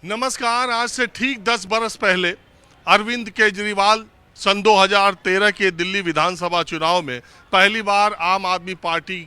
नमस्कार। आज से ठीक 10 बरस पहले अरविंद केजरीवाल सन 2013 के दिल्ली विधानसभा चुनाव में पहली बार आम आदमी पार्टी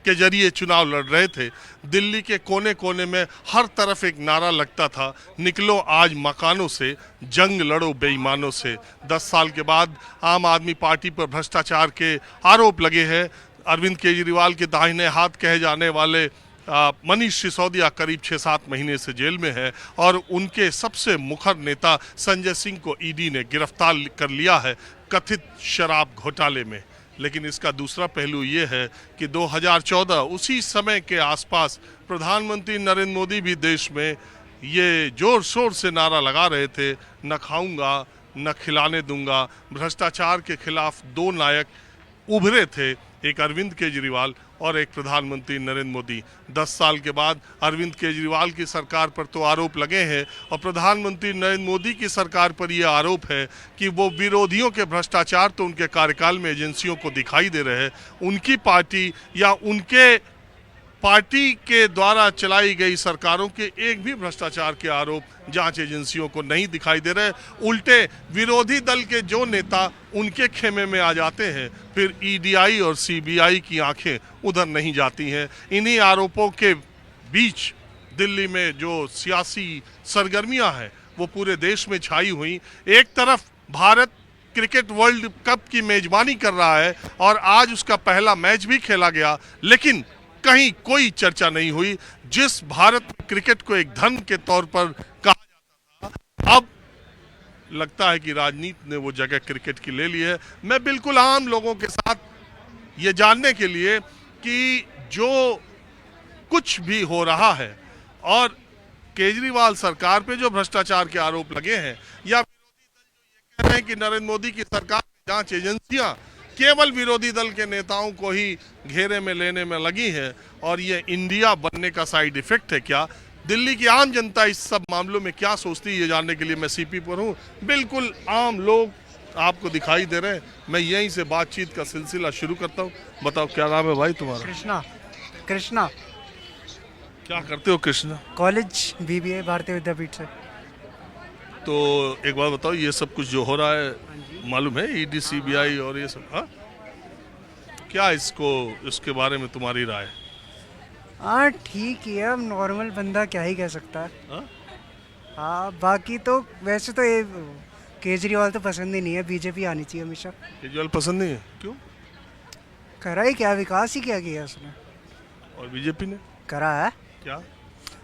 के जरिए चुनाव लड़ रहे थे। दिल्ली के कोने कोने में हर तरफ एक नारा लगता था, निकलो आज मकानों से, जंग लड़ो बेईमानों से। 10 साल के बाद आम आदमी पार्टी पर भ्रष्टाचार के आरोप लगे हैं। अरविंद केजरीवाल के दाहिने हाथ कहे जाने वाले मनीष सिसोदिया करीब 6-7 महीने से जेल में है और उनके सबसे मुखर नेता संजय सिंह को ईडी ने गिरफ्तार कर लिया है कथित शराब घोटाले में। लेकिन इसका दूसरा पहलू ये है कि 2014 उसी समय के आसपास प्रधानमंत्री नरेंद्र मोदी भी देश में ये जोर शोर से नारा लगा रहे थे, न खाऊंगा न खिलाने दूंगा। भ्रष्टाचार के खिलाफ दो नायक उभरे थे, एक अरविंद केजरीवाल और एक प्रधानमंत्री नरेंद्र मोदी। 10 साल के बाद अरविंद केजरीवाल की सरकार पर तो आरोप लगे हैं और प्रधानमंत्री नरेंद्र मोदी की सरकार पर यह आरोप है कि वो विरोधियों के भ्रष्टाचार तो उनके कार्यकाल में एजेंसियों को दिखाई दे रहे हैं, उनकी पार्टी या उनके पार्टी के द्वारा चलाई गई सरकारों के एक भी भ्रष्टाचार के आरोप जांच एजेंसियों को नहीं दिखाई दे रहे। उल्टे विरोधी दल के जो नेता उनके खेमे में आ जाते हैं, फिर ईडीआई और सीबीआई की आंखें उधर नहीं जाती हैं। इन्हीं आरोपों के बीच दिल्ली में जो सियासी सरगर्मियां हैं वो पूरे देश में छाई हुई। एक तरफ भारत क्रिकेट वर्ल्ड कप की मेजबानी कर रहा है और आज उसका पहला मैच भी खेला गया, लेकिन कहीं कोई चर्चा नहीं हुई। जिस भारत क्रिकेट को एक धन के तौर पर कहा जाता था, अब लगता है कि राजनीति ने वो जगह क्रिकेट की ले ली है। मैं बिल्कुल आम लोगों के साथ ये जानने के लिए कि जो कुछ भी हो रहा है और केजरीवाल सरकार पे जो भ्रष्टाचार के आरोप लगे हैं या विरोधी दल जो ये कह रहे हैं कि नरेंद्र मोदी की सरकार की जांच एजेंसियां केवल विरोधी दल के नेताओं को ही घेरे में लेने में लगी है और ये इंडिया बनने का साइड इफेक्ट है क्या? दिल्ली की आम जनता इस सब मामलों में क्या सोचती है, ये जानने के लिए मैं सीपी पर हूँ। बिल्कुल आम लोग आपको दिखाई दे रहे हैं। मैं यहीं से बातचीत का सिलसिला शुरू करता हूँ। बताओ क्या नाम है भाई तुम्हारा? कृष्णा। कृष्णा। क्या करते हो कृष्णा? कॉलेज बीबीए भारतीय विद्यापीठ से। तो एक बात बताओ, ये सब कुछ जो हो रहा है मालूम है, ईडी सीबीआई और ये सब, हाँ क्या इसके बारे में तुम्हारी राय? हाँ ठीक ही है, अब नॉर्मल बंदा क्या ही कह सकता है। हाँ बाकी तो वैसे तो ये केजरीवाल तो पसंद ही नहीं है, बीजेपी आनी चाहिए हमेशा। केजरीवाल पसंद नहीं है? क्यों? करा ही क्या, विकास ही क्या किया उसने? और बीजेपी ने करा है क्या?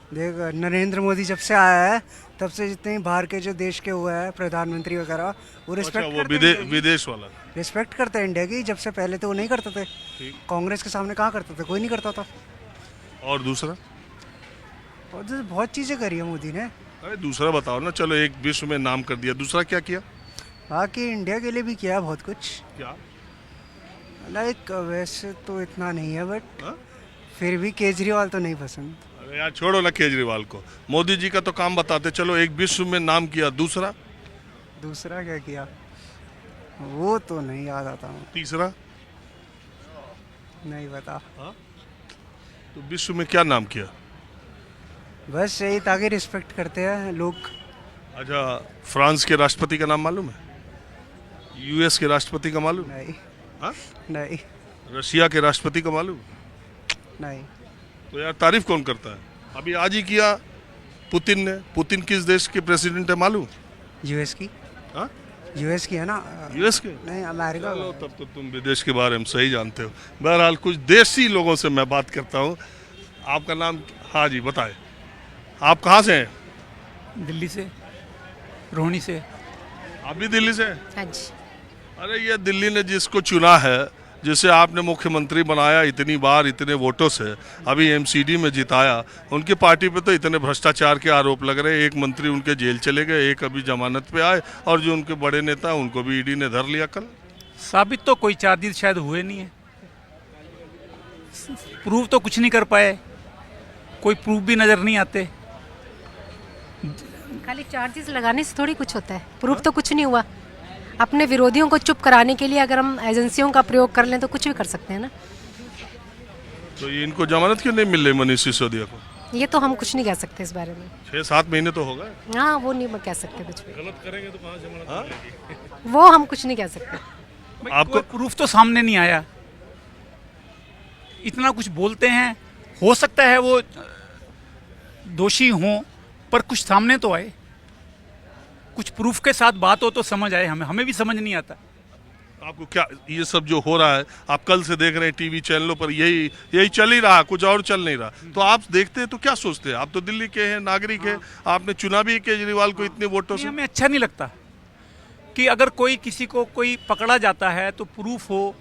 देख, नरेंद्र मोदी जब से आया है तब से जितने बाहर के जो देश के हुए हैं प्रधानमंत्री वगैरह वो रिस्पेक्ट वो विदेश वाला रिस्पेक्ट करते हैं इंडिया की। जब से पहले तो वो नहीं करते थे, कांग्रेस के सामने कहाँ करते थे, कोई नहीं करता था। और दूसरा? और तो बहुत चीज़ें करी है मोदी ने। अरे दूसरा बताओ ना। चलो एक विश्व में नाम कर दिया, दूसरा क्या किया? बाकी इंडिया के लिए भी किया बहुत कुछ। क्या? लाइक वैसे तो इतना नहीं है बट फिर भी केजरीवाल तो नहीं पसंद। अरे यार छोड़ो ना केजरीवाल को, मोदी जी का तो काम बताते चलो। एक विश्व में नाम किया, दूसरा क्या किया वो तो नहीं याद आता हूँ। तीसरा नहीं पता। तो विश्व में क्या नाम किया? बस यही ताकि रिस्पेक्ट करते हैं लोग। अच्छा, फ्रांस के राष्ट्रपति का नाम मालूम है? यूएस के राष्ट्रपति का मालूम? नहीं। हाँ? नहीं। रशिया के राष्ट्रपति का मालूम? नहीं। तो यार तारीफ कौन करता है? अभी आज ही किया पुतिन ने। पुतिन किस देश के प्रेसिडेंट है मालूम? यूएस की। हाँ? यूएस की है ना? यूएस के? नहीं, अमेरिका। चलो तब तो तुम विदेश के बारे में सही जानते हो। बहरहाल कुछ देशी लोगों से मैं बात करता हूँ। आपका नाम? हाँ जी बताएं। आप कहाँ से हैं? दिल्ली से, रोहिणी से। आप भी दिल्ली से? हाँ जी। अरे ये दिल्ली ने जिसको चुना है, जिसे आपने मुख्यमंत्री बनाया इतनी बार इतने वोटों से, अभी एमसीडी में जिताया, उनकी पार्टी पे तो इतने भ्रष्टाचार के आरोप लग रहे हैं। एक मंत्री उनके जेल चले गए, एक अभी जमानत पे आए और जो उनके बड़े नेता हैं उनको भी ईडी ने धर लिया कल। साबित तो कोई चार्जेस शायद हुए नहीं है, प्रूव तो कुछ नहीं कर पाए, कोई प्रूफ भी नज़र नहीं आते। खाली चार्जेस लगाने से थोड़ी कुछ होता है, प्रूफ तो कुछ नहीं हुआ। अपने विरोधियों को चुप कराने के लिए अगर हम एजेंसियों का प्रयोग कर लें तो कुछ भी कर सकते हैं ना। तो ये इनको जमानत क्यों नहीं मिल रही मनीष सिसोदिया को? ये तो हम कुछ नहीं कह सकते इस बारे में। 6-7 महीने तो होगा। हाँ वो नहीं कह सकते कुछ भी, गलत करेंगे तो कहाँ जमानत मिलेगी? वो हम कुछ नहीं कह सकते। आपको प्रूफ तो सामने नहीं आया, इतना कुछ बोलते हैं, हो सकता है वो दोषी हों, पर कुछ सामने तो आए, कुछ प्रूफ के साथ बात हो तो समझ आए। हमें भी समझ नहीं आता। आपको क्या ये सब जो हो रहा है, आप कल से देख रहे हैं टीवी चैनलों पर, यही चल ही रहा, कुछ और चल नहीं रहा, तो आप देखते हैं तो क्या सोचते हैं? आप तो दिल्ली के हैं, नागरिक हैं, आपने चुना भी केजरीवाल को इतने वोटों से। हमें अच्छा नहीं लगता कि अगर कोई किसी को कोई पकड़ा जाता है तो प्रूफ हो,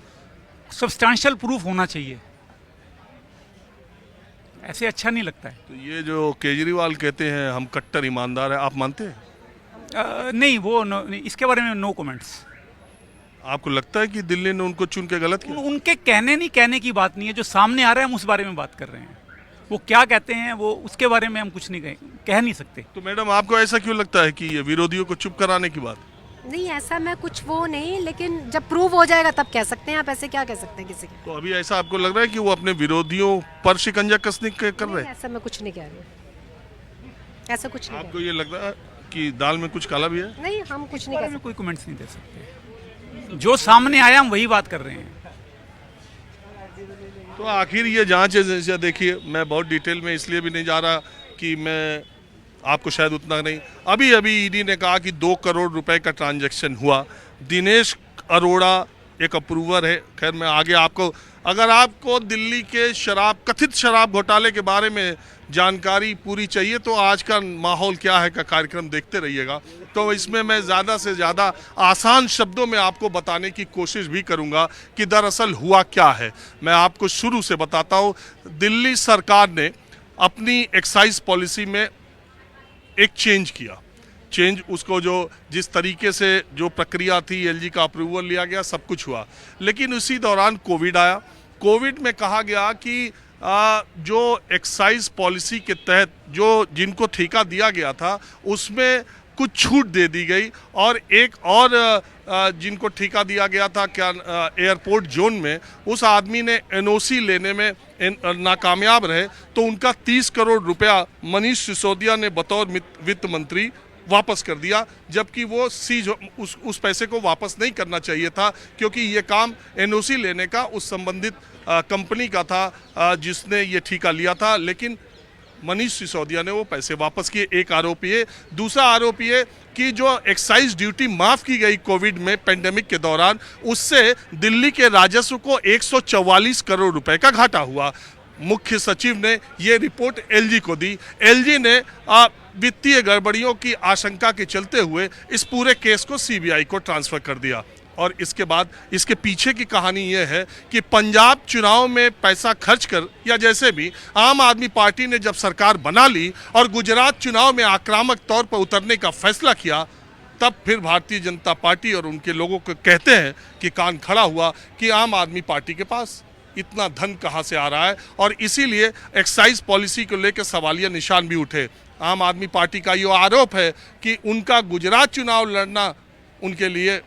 सब्सटेंशियल प्रूफ होना चाहिए, ऐसे अच्छा नहीं लगता है। तो ये जो केजरीवाल कहते हैं हम कट्टर ईमानदार है, आप मानते हैं? नहीं, वो नहीं, इसके बारे में नो कमेंट्स। आपको लगता है कि दिल्ली ने उनको चुन के गलत किया? उनके कहने कहने की बात नहीं है, जो सामने आ रहा है हम उस बारे में बात कर रहे हैं। वो क्या कहते हैं वो उसके बारे में हम कुछ नहीं कह नहीं सकते। तो मैडम आपको ऐसा क्यों लगता है कि ये विरोधियों को चुप कराने की बात? नहीं ऐसा मैं कुछ वो नहीं, लेकिन जब प्रूव हो जाएगा तब कह सकते हैं। आप ऐसे क्या कह सकते हैं किसी के? तो अभी ऐसा आपको लग रहा है कि वो अपने विरोधियों पर शिकंजा कसने कर रहे नहीं, हैं? ऐसा मैं कुछ नहीं कह रही, ऐसा कुछ नहीं आपको ये लग रहा है कि दाल में कुछ काला भी है? नहीं, हम कुछ नहीं बारे कह में सकते। कोई कमेंट्स नहीं दे सकते, जो सामने आया हम वही बात कर रहे हैं। तो आखिर ये जांच एजेंसियां, देखिए मैं बहुत डिटेल में इसलिए भी नहीं जा रहा कि मैं आपको शायद उतना नहीं, अभी ईडी ने कहा कि 2 करोड़ रुपए का ट्रांजैक्शन हुआ। दिनेश अरोड़ा एक अप्रूवर है। खैर मैं आगे आपको, अगर आपको दिल्ली के कथित शराब घोटाले के बारे में जानकारी पूरी चाहिए तो आज का माहौल क्या है का कार्यक्रम देखते रहिएगा। तो इसमें मैं ज़्यादा से ज़्यादा आसान शब्दों में आपको बताने की कोशिश भी करूंगा कि दरअसल हुआ क्या है। मैं आपको शुरू से बताता हूं। दिल्ली सरकार ने अपनी एक्साइज पॉलिसी में एक चेंज उसको जो जिस तरीके से जो प्रक्रिया थी, एलजी का अप्रूवल लिया गया, सब कुछ हुआ, लेकिन उसी दौरान कोविड आया। कोविड में कहा गया कि जो एक्साइज पॉलिसी के तहत जो जिनको ठेका दिया गया था उसमें कुछ छूट दे दी गई, और एक और जिनको ठेका दिया गया था क्या एयरपोर्ट जोन में, उस आदमी ने एनओसी लेने में नाकामयाब रहे तो उनका 30 करोड़ रुपया मनीष सिसोदिया ने बतौर वित्त मंत्री वापस कर दिया, जबकि वो उस पैसे को वापस नहीं करना चाहिए था, क्योंकि ये काम एनओसी लेने का उस संबंधित कंपनी का था जिसने ये ठेका लिया था। लेकिन मनीष सिसोदिया ने वो पैसे वापस किए, एक आरोपी है। दूसरा आरोपी है कि जो एक्साइज ड्यूटी माफ की गई कोविड में पेंडेमिक के दौरान, उससे दिल्ली के राजस्व को 144 करोड़ रुपए का घाटा हुआ। मुख्य सचिव ने ये रिपोर्ट एलजी को दी। एलजी ने वित्तीय गड़बड़ियों की आशंका के चलते हुए इस पूरे केस को सीबीआई को ट्रांसफर कर दिया। और इसके बाद इसके पीछे की कहानी यह है कि पंजाब चुनाव में पैसा खर्च कर, या जैसे भी आम आदमी पार्टी ने जब सरकार बना ली और गुजरात चुनाव में आक्रामक तौर पर उतरने का फैसला किया, तब फिर भारतीय जनता पार्टी और उनके लोगों को कहते हैं कि कान खड़ा हुआ कि आम आदमी पार्टी के पास इतना धन कहाँ से आ रहा है, और इसीलिए एक्साइज पॉलिसी को लेकर सवालिया निशान भी उठे। आम आदमी पार्टी का ये आरोप है कि उनका गुजरात चुनाव लड़ना उनके लिए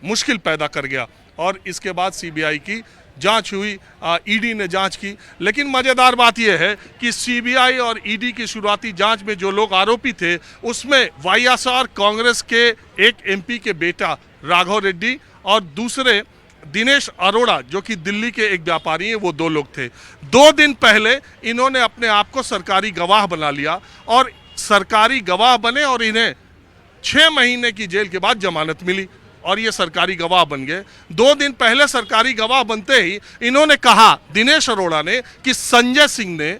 मुश्किल पैदा कर गया। और इसके बाद सीबीआई की जांच हुई, ईडी ने जांच की। लेकिन मज़ेदार बात यह है कि सीबीआई और ईडी की शुरुआती जांच में जो लोग आरोपी थे उसमें वाईएसआर कांग्रेस के एक एमपी के बेटा राघव रेड्डी और दूसरे दिनेश अरोड़ा जो कि दिल्ली के एक व्यापारी हैं, वो 2 लोग थे। 2 दिन पहले इन्होंने अपने आप को सरकारी गवाह बना लिया और सरकारी गवाह बने, और इन्हें 6 महीने की जेल के बाद जमानत मिली और ये सरकारी गवाह बन गए। 2 दिन पहले सरकारी गवाह बनते ही इन्होंने कहा, दिनेश अरोड़ा ने, कि संजय सिंह ने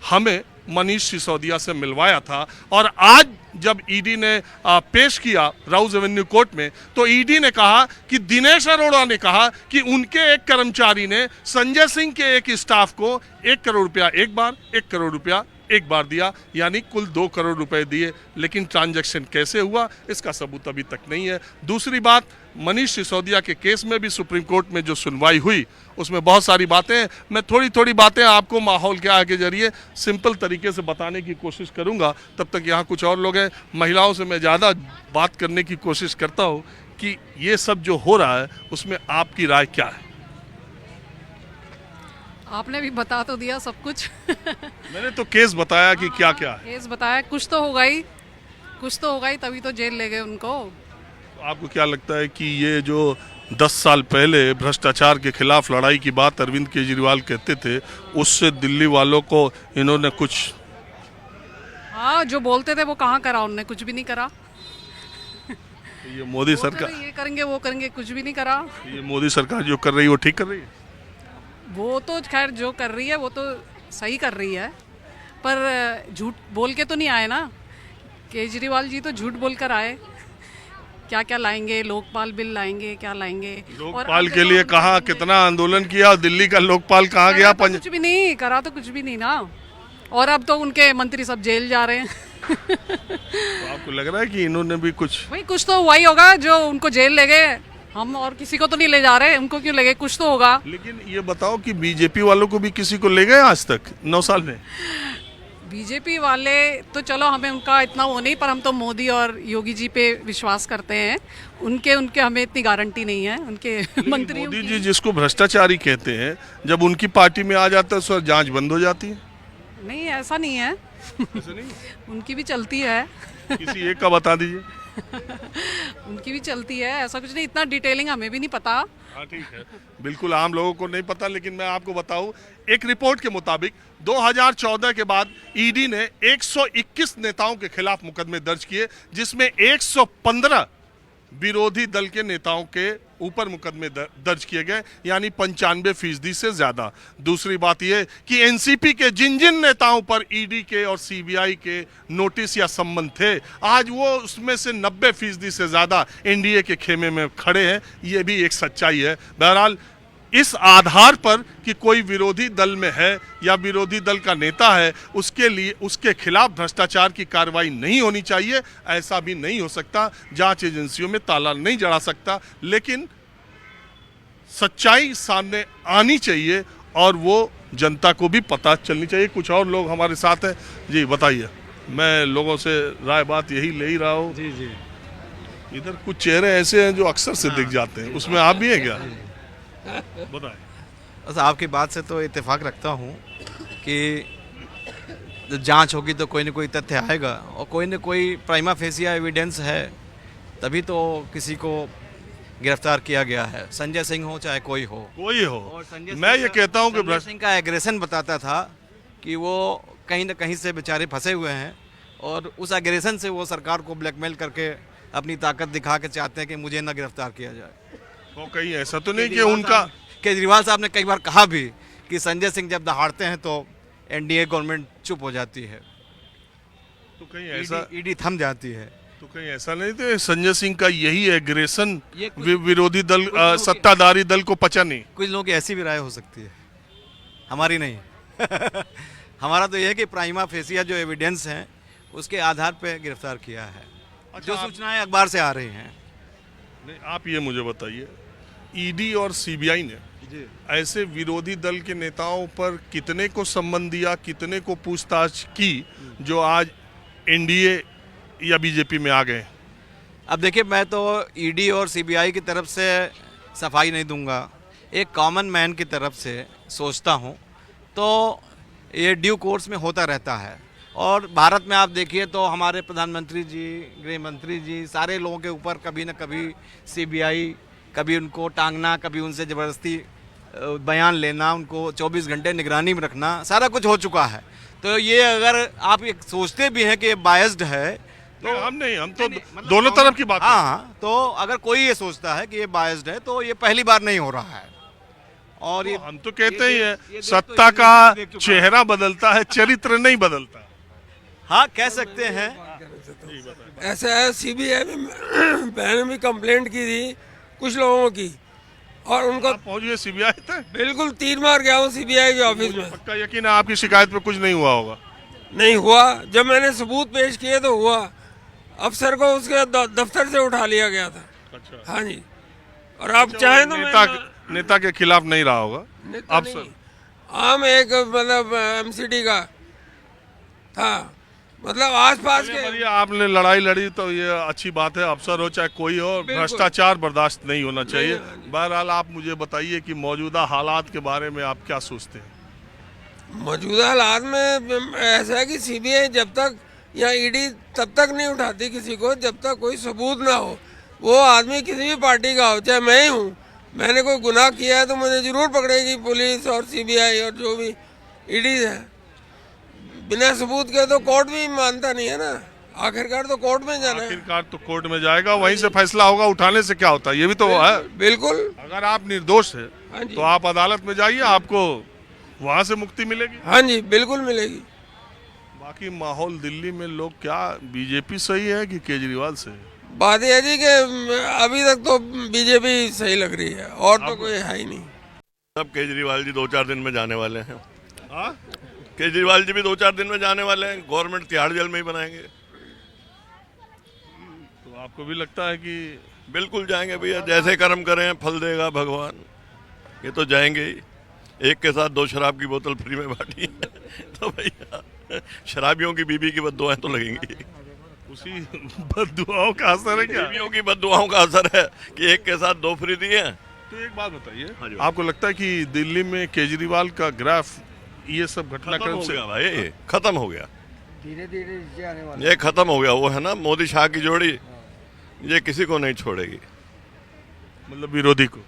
हमें मनीष सिसोदिया से मिलवाया था। और आज जब ईडी ने पेश किया राउज एवेन्यू कोर्ट में, तो ईडी ने कहा कि दिनेश अरोड़ा ने कहा कि उनके एक कर्मचारी ने संजय सिंह के एक स्टाफ को 1 करोड़ रुपया एक बार, 1 करोड़ रुपया एक बार दिया, यानी कुल 2 करोड़ रुपए दिए। लेकिन ट्रांजैक्शन कैसे हुआ इसका सबूत अभी तक नहीं है। दूसरी बात, मनीष सिसोदिया के केस में भी सुप्रीम कोर्ट में जो सुनवाई हुई उसमें बहुत सारी बातें, मैं थोड़ी बातें आपको माहौल क्या है के जरिए सिंपल तरीके से बताने की कोशिश करूंगा। तब तक यहाँ कुछ और लोग हैं, महिलाओं से मैं ज़्यादा बात करने की कोशिश करता हूँ कि ये सब जो हो रहा है उसमें आपकी राय क्या है? आपने भी बता तो दिया सब कुछ। मैंने तो केस बताया कि क्या क्या है। केस बताया, कुछ तो होगा ही, तभी तो जेल ले गए उनको। तो आपको क्या लगता है कि ये जो 10 साल पहले भ्रष्टाचार के खिलाफ लड़ाई की बात अरविंद केजरीवाल कहते थे, उससे दिल्ली वालों को इन्होंने कुछ, हाँ, जो बोलते थे वो कहाँ करा उनने? कुछ भी नहीं करा। ये मोदी बोलते सरकार, थे ये करेंगे वो करेंगे, कुछ भी नहीं करा। ये मोदी सरकार जो कर रही है वो ठीक कर रही है? वो तो खैर जो कर रही है वो तो सही कर रही है, पर झूठ बोल के तो नहीं आए ना। केजरीवाल जी तो झूठ बोल कर आए। क्या क्या लाएंगे, लोकपाल बिल लाएंगे, क्या लाएंगे। लोकपाल के लिए कहा कितना आंदोलन किया, और दिल्ली का लोकपाल कहाँ गया? कुछ भी नहीं करा, तो कुछ भी नहीं ना। और अब तो उनके मंत्री सब जेल जा रहे हैं। तो आपको लग रहा है कि इन्होंने भी कुछ, भाई कुछ तो हुआ ही होगा जो उनको जेल ले गए। हम और किसी को तो नहीं ले जा रहे, उनको क्यों ले गए? कुछ तो होगा। लेकिन ये बताओ कि बीजेपी वालों को भी किसी को ले गए आज तक 9 साल में? बीजेपी वाले तो चलो हमें उनका इतना वो नहीं, पर हम तो मोदी और योगी जी पे विश्वास करते हैं। उनके हमें इतनी गारंटी नहीं है उनके मंत्रियों मोदी की। जी जिसको भ्रष्टाचारी कहते हैं, जब उनकी पार्टी में आ जाता है उस वक्त जांच बंद हो जाती है। नहीं, ऐसा नहीं है। ऐसा नहीं, उनकी भी चलती है। किसी एक का बता दीजिए। उनकी भी चलती है, ऐसा कुछ नहीं। इतना डिटेलिंग हमें भी नहीं पता। हाँ ठीक है, बिल्कुल आम लोगों को नहीं पता, लेकिन मैं आपको बताऊं, एक रिपोर्ट के मुताबिक 2014 के बाद ईडी ने 121 नेताओं के खिलाफ मुकदमे दर्ज किए, जिसमें 115 विरोधी दल के नेताओं के ऊपर मुकदमे दर्ज किए गए, यानी 95% से ज्यादा। दूसरी बात यह कि एनसीपी के जिन जिन नेताओं पर ईडी के और सीबीआई के नोटिस या संबंध थे, आज वो उसमें से 90% से ज्यादा एनडीए के खेमे में खड़े हैं। ये भी एक सच्चाई है। बहरहाल इस आधार पर कि कोई विरोधी दल में है या विरोधी दल का नेता है, उसके लिए उसके खिलाफ भ्रष्टाचार की कार्रवाई नहीं होनी चाहिए, ऐसा भी नहीं हो सकता। जांच एजेंसियों में ताला नहीं जड़ा सकता, लेकिन सच्चाई सामने आनी चाहिए और वो जनता को भी पता चलनी चाहिए। कुछ और लोग हमारे साथ हैं। जी बताइए। मैं लोगों से राय बात यही ले ही रहा हूँ। जी जी। इधर कुछ चेहरे ऐसे हैं जो अक्सर से दिख जाते हैं, उसमें आप भी हैं क्या? बताएं। बस आपकी बात से तो इत्तेफाक रखता हूँ कि जब जांच होगी तो कोई ना कोई तथ्य आएगा, और कोई ना कोई प्राइमा फेसिया एविडेंस है, तभी तो किसी को गिरफ्तार किया गया है। संजय सिंह हो चाहे कोई हो। और मैं ये कहता हूँ कि संजय सिंह का एग्रेशन बताता था कि वो कहीं ना कहीं से बेचारे फंसे हुए हैं, और उस एग्रेशन से वो सरकार को ब्लैकमेल करके अपनी ताकत दिखा के चाहते हैं कि मुझे ना गिरफ्तार किया जाए। तो कहीं ऐसा तो नहीं कि उनका, केजरीवाल साहब ने कई बार कहा भी कि संजय सिंह जब दहाड़ते हैं तो एनडीए गवर्नमेंट चुप हो जाती है, तो कहीं ऐसा ईडी थम जाती है। तो कहीं ऐसा नहीं थे संजय सिंह का यही एग्रेशन ये विरोधी दल सत्ताधारी दल को पचा नहीं? कुछ लोगों की ऐसी भी राय हो सकती है, हमारी नहीं। हमारा तो यह है कि प्राइमा फेसिया जो एविडेंस हैं उसके आधार पर गिरफ्तार किया है। अच्छा, जो सूचनाएं अखबार से आ रही हैं। नहीं, आप ये मुझे बताइए, ईडी और सीबीआई ने ऐसे विरोधी दल के नेताओं पर कितने को सम्मन दिया, कितने को पूछताछ की जो आज एनडीए या बीजेपी में आ गए? अब देखिए, मैं तो ईडी और सीबीआई की तरफ से सफाई नहीं दूंगा, एक कॉमन मैन की तरफ से सोचता हूं, तो ये ड्यू कोर्स में होता रहता है। और भारत में आप देखिए तो हमारे प्रधानमंत्री जी, गृह मंत्री जी, सारे लोगों के ऊपर कभी न कभी सीबीआई, कभी उनको टांगना, कभी उनसे ज़बरदस्ती बयान लेना, उनको 24 घंटे निगरानी में रखना, सारा कुछ हो चुका है। तो ये अगर आप ये सोचते भी हैं कि बायस्ड है, तो हम नहीं, हम तो मतलब दोनों तरफ की बात है। हाँ, तो अगर कोई ये सोचता है कि ये बायस्ड है तो ये पहली बार नहीं हो रहा है। और ये हम तो कहते ही ये हैं, देख तो सत्ता ये का देख चुका है। चेहरा बदलता है, चरित्र नहीं बदलता। हाँ, कह सकते हैं। ऐसा है, सीबीआई में मैंने भी कंप्लेंट की थी कुछ लोगों की, और उनको आप पहुंच गए सीबीआई तक? बिल्कुल 3 बार गया हूँ सीबीआई के ऑफिस में, पक्का यकीन है आपकी शिकायत पे कुछ नहीं हुआ होगा? नहीं हुआ। जब मैंने सबूत पेश किए तो हुआ। अफसर को उसके दफ्तर से उठा लिया गया था। अच्छा। हाँ जी। और आप चाहें तो नेता के खिलाफ नहीं रहा होगा नेता अफसर? नहीं, आम एक मतलब एमसीडी का था, मतलब आसपास के। चलिए, आपने लड़ाई लड़ी तो ये अच्छी बात है, अफसर हो चाहे कोई हो, भ्रष्टाचार बर्दाश्त नहीं होना चाहिए। बहरहाल आप मुझे बताइए कि मौजूदा हालात के बारे में आप क्या सोचते हैं? मौजूदा हालात में ऐसा है कि सीबीआई जब तक या ईडी तब तक नहीं उठाती किसी को जब तक कोई सबूत ना हो। वो आदमी किसी भी पार्टी का हो, चाहे मैं ही हूँ, मैंने कोई गुनाह किया है तो मुझे ज़रूर पकड़ेगी पुलिस और सीबीआई और जो भी ईडी है। बिना सबूत के तो कोर्ट भी मानता नहीं है ना, आखिरकार तो कोर्ट में जाना है। आखिरकार तो कोर्ट में जाएगा, वहीं से फैसला होगा। उठाने से क्या होता है, ये भी तो है। बिल्कुल। अगर आप निर्दोष है हाँ जी। तो आप अदालत में जाइए, आपको वहां से मुक्ति मिलेगी। हाँ जी, बिल्कुल मिलेगी। बाकी माहौल दिल्ली में लोग क्या, बीजेपी सही है कि केजरीवाल से? बात यह है जी कि अभी तक तो बीजेपी सही लग रही है, और तो कोई है ही नहीं। सब केजरीवाल जी 2-4 दिन में जाने वाले हैं। हाँ? केजरीवाल जी भी 2-4 दिन में जाने वाले हैं। गवर्नमेंट तिहाड़ जेल में ही बनाएंगे। तो आपको भी लगता है कि बिल्कुल जाएंगे भैया, जैसे कर्म करें फल देगा भगवान। ये तो जाएंगे ही। एक के साथ 2 शराब की बोतल फ्री में बांटी है तो भैया शराबियों की बीबी की बद्दुआएं तो लगेंगी। उसी बद्दुआओं का असर है क्या? बीवियों की बद्दुआओं का असर है कि एक के साथ 2 फ्री दिए हैं। तो एक बात बताइए, हाँ जी। आपको लगता है कि दिल्ली में केजरीवाल का ग्राफ ये सब खत्म घटनाक्रम हो से गया भाई, खत्म हो गया। धीरे धीरे आने वाला। ये खत्म हो गया। वो है ना मोदी शाह की जोड़ी, ये किसी को नहीं छोड़ेगी। मतलब विरोधी को?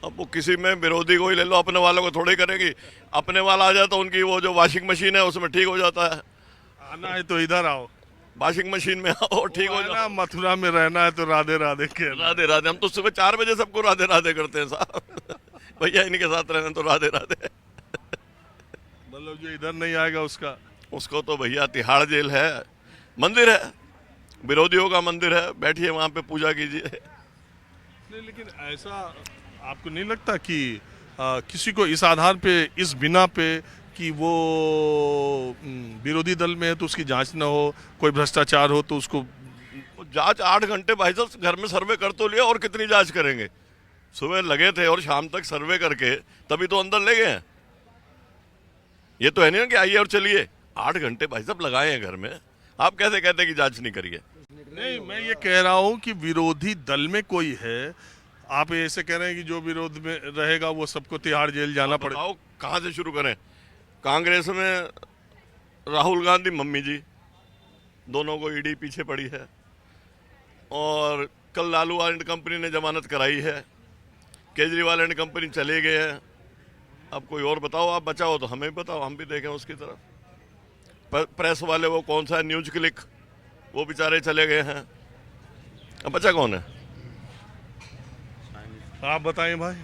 अब वो किसी में विरोधी को ही ले लो, अपने वालों को थोड़ी करेगी। अपने वाला आ जाए तो उनकी वो जो वॉशिंग मशीन है उसमें ठीक हो जाता है। आना है तो इधर आओ, वॉशिंग मशीन में आओ, ठीक हो ना जाता। मथुरा में रहना है तो राधे राधे के। राधे राधे। हम तो सुबह 4 बजे सबको राधे राधे करते हैं साहब भैया इनके साथ रहना तो राधे राधे। मतलब जो इधर नहीं आएगा उसको तो भैया तिहाड़ जेल है। मंदिर है, विरोधियों का मंदिर है, बैठिए वहां पे पूजा कीजिए। नहीं, लेकिन ऐसा आपको नहीं लगता कि किसी को इस आधार पे, इस बिना पे कि वो विरोधी दल में है तो उसकी जांच न हो, कोई भ्रष्टाचार हो तो उसको जांच 8 घंटे भाई साहब घर में सर्वे कर तो लिया, और कितनी जांच करेंगे? सुबह लगे थे और शाम तक सर्वे करके तभी तो अंदर ले गए हैं। ये तो है नहीं ना कि आइए और चलिए। 8 घंटे भाई साहब लगाए हैं घर में, आप कैसे कहते हैं कि जांच नहीं करिए? नहीं, मैं ये कह रहा हूँ कि विरोधी दल में कोई है, आप ऐसे कह रहे हैं कि जो विरोध में रहेगा वो सबको तिहाड़ जेल जाना पड़ेगा। बताओ कहाँ से शुरू करें? कांग्रेस में राहुल गांधी मम्मी जी, दोनों को ईडी पीछे पड़ी है, और कल लालू एंड कंपनी ने जमानत कराई है। केजरीवाल एंड कंपनी चले गए हैं। अब कोई और बताओ, आप बचाओ तो हमें बताओ, हम भी देखें उसकी तरफ। प्रेस वाले वो कौन सा है, न्यूज क्लिक, वो बेचारे चले गए हैं। अब बचा कौन है? आप बताएं भाई।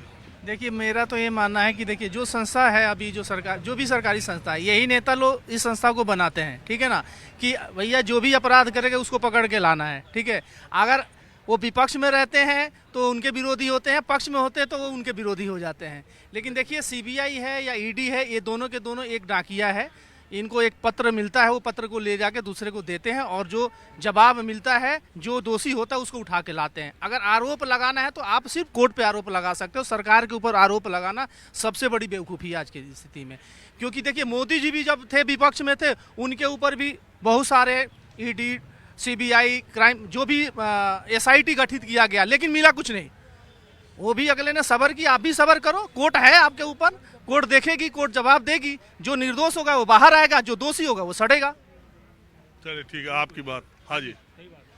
देखिए, मेरा तो ये मानना है कि देखिए जो संस्था है अभी, जो सरकार, जो भी सरकारी संस्था है, यही नेता लोग इस संस्था को बनाते हैं, ठीक है ना, कि भैया जो भी अपराध करेगा उसको पकड़ के लाना है, ठीक है। अगर वो विपक्ष में रहते हैं तो उनके विरोधी होते हैं, पक्ष में होते हैं तो वो उनके विरोधी हो जाते हैं। लेकिन देखिए सीबीआई है या ईडी है, ये दोनों के दोनों एक डाकिया है। इनको एक पत्र मिलता है, वो पत्र को ले जाके दूसरे को देते हैं, और जो जवाब मिलता है, जो दोषी होता है उसको उठा के लाते हैं। अगर आरोप लगाना है तो आप सिर्फ कोर्ट पे आरोप लगा सकते हो, सरकार के ऊपर आरोप लगाना सबसे बड़ी बेवकूफ़ी है आज की स्थिति में। क्योंकि देखिए मोदी जी भी जब थे विपक्ष में थे, उनके ऊपर भी बहुत सारे ईडी, सीबीआई, क्राइम, जो भी एसआईटी गठित किया गया, लेकिन मिला कुछ नहीं। वो भी अगले ने सब्र की, आप भी सब्र करो, कोर्ट है आपके ऊपर, कोर्ट देखेगी, कोर्ट जवाब देगी। जो निर्दोष होगा वो बाहर आएगा, जो दोषी होगा वो सड़ेगा। चलिए ठीक है, आपकी बात। हाँ जी।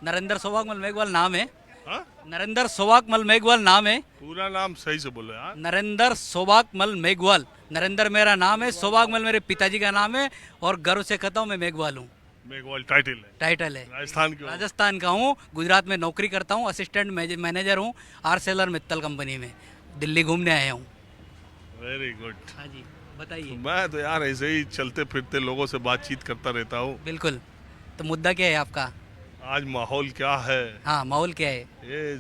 नरेंद्र सोवागमल मेघवाल नाम है। हाँ? नरेंद्र सोवागमल मेघवाल नाम है। पूरा नाम सही से बोलो यार। नरेंद्र सोवागमल मेघवाल। नरेंद्र मेरा नाम है, सोवागमल मेरे पिताजी का नाम है, और गर्व से कहता हूँ मैं मेघवाल हूँ। मेघवाल टाइटल है? टाइटल है। राजस्थान के? राजस्थान का हूँ, गुजरात में नौकरी करता हूँ, असिस्टेंट मैनेजर हूँ आरसेलर मित्तल कंपनी में। दिल्ली घूमने आया हूँ। Very good. हाँ जी, बताइए। मैं तो यार ऐसे ही चलते फिरते लोगों से बातचीत करता रहता हूँ। बिल्कुल। तो मुद्दा क्या है आपका? आज माहौल क्या है? हाँ, माहौल क्या है? ये